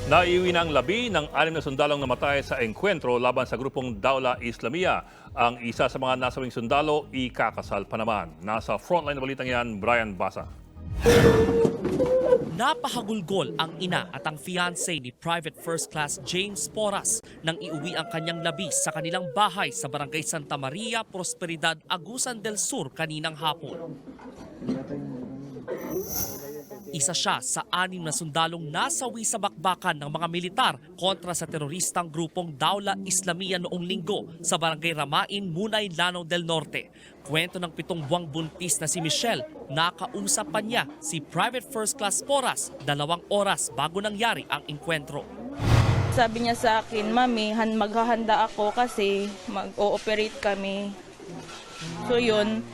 Naiuwi na ang labi ng 6 na sundalong namatay sa engkwentro laban sa grupong Dawla Islamia. Ang isa sa mga nasawing sundalo, ikakasal pa naman. Nasa frontline na balitang yan, Brian Basa. Napahagulgol ang ina at ang fiancé ni Private First Class James Porras nang iuwi ang kanyang labi sa kanilang bahay sa Barangay Santa Maria, Prosperidad, Agusan del Sur kaninang hapon. Isa siya sa 6 na sundalong nasawi sa bakbakan ng mga militar kontra sa teroristang grupong Dawla Islamia noong linggo sa Barangay Ramain, Munay, Lanao del Norte. Kwento ng 7 buwang buntis na si Michelle, nakausap pa niya si Private First Class Porras 2 oras bago nangyari ang engkwentro. Sabi niya sa akin, Mami, maghahanda ako kasi mag-ooperate kami. So yun,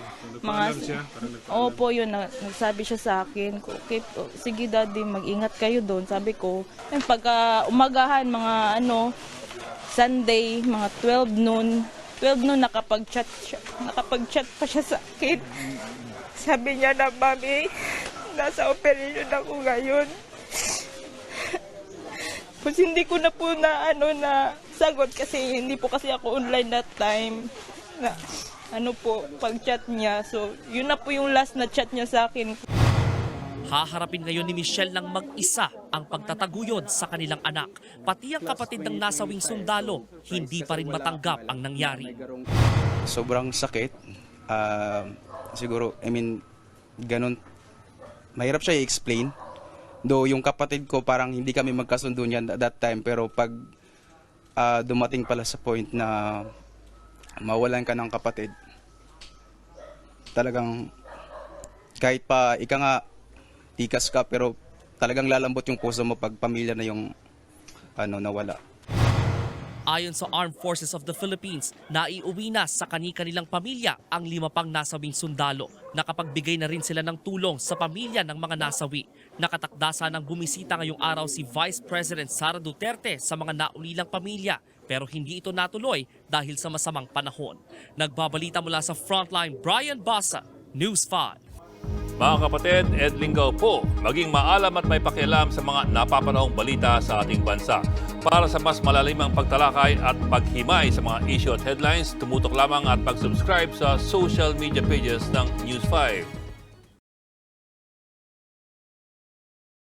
opo yun, nagsabi siya sa akin, okay, sige daddy, mag-ingat kayo doon. Sabi ko, pagka umagahan, mga Sunday, mga 12 noon nakapag-chat pa siya sa akin. Sabi niya na, Mami, nasa operation ako ngayon. Kasi hindi ko na po na sagot kasi hindi po kasi ako online that time. Pag-chat niya. So, yun na po yung last na chat niya sa akin. Haharapin ngayon ni Michelle ng mag-isa ang pagtataguyod sa kanilang anak. Pati ang kapatid ng nasawing sundalo, hindi pa rin matanggap ang nangyari. Sobrang sakit. Siguro, ganun. Mahirap siya i-explain. Though yung kapatid ko parang hindi kami magkasundo niyan at that time. Pero pag dumating pala sa point na mawalan ka ng kapatid, talagang kahit pa tikas ka pero talagang lalambot yung puso mo pag pamilya na yung nawala. Ayon sa Armed Forces of the Philippines, naiuwi na sa kani-kanilang pamilya ang 5 pang nasawing sundalo. Nakapagbigay na rin sila ng tulong sa pamilya ng mga nasawi. Nakatakdasa ng bumisita ngayong araw si Vice President Sara Duterte sa mga naulilang pamilya, pero hindi ito natuloy dahil sa masamang panahon. Nagbabalita mula sa Frontline, Brian Basa, News 5. Mga kapatid, Ed Lingaw po, maging maalam at may pakialam sa mga napapanahong balita sa ating bansa. Para sa mas malalimang pagtalakay at paghimay sa mga issue at headlines, tumutok lamang at mag-subscribe sa social media pages ng News 5.